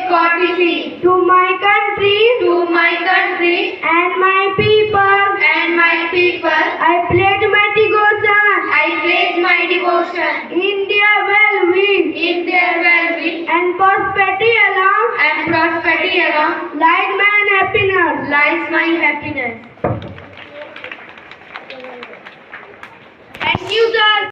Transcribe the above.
courtesy to my country and my people. I pledge my devotion I pledge my devotion in their well-being in their well-being and prosperity along and prosperity along lies my happiness. lies my happiness. Thank you, sir.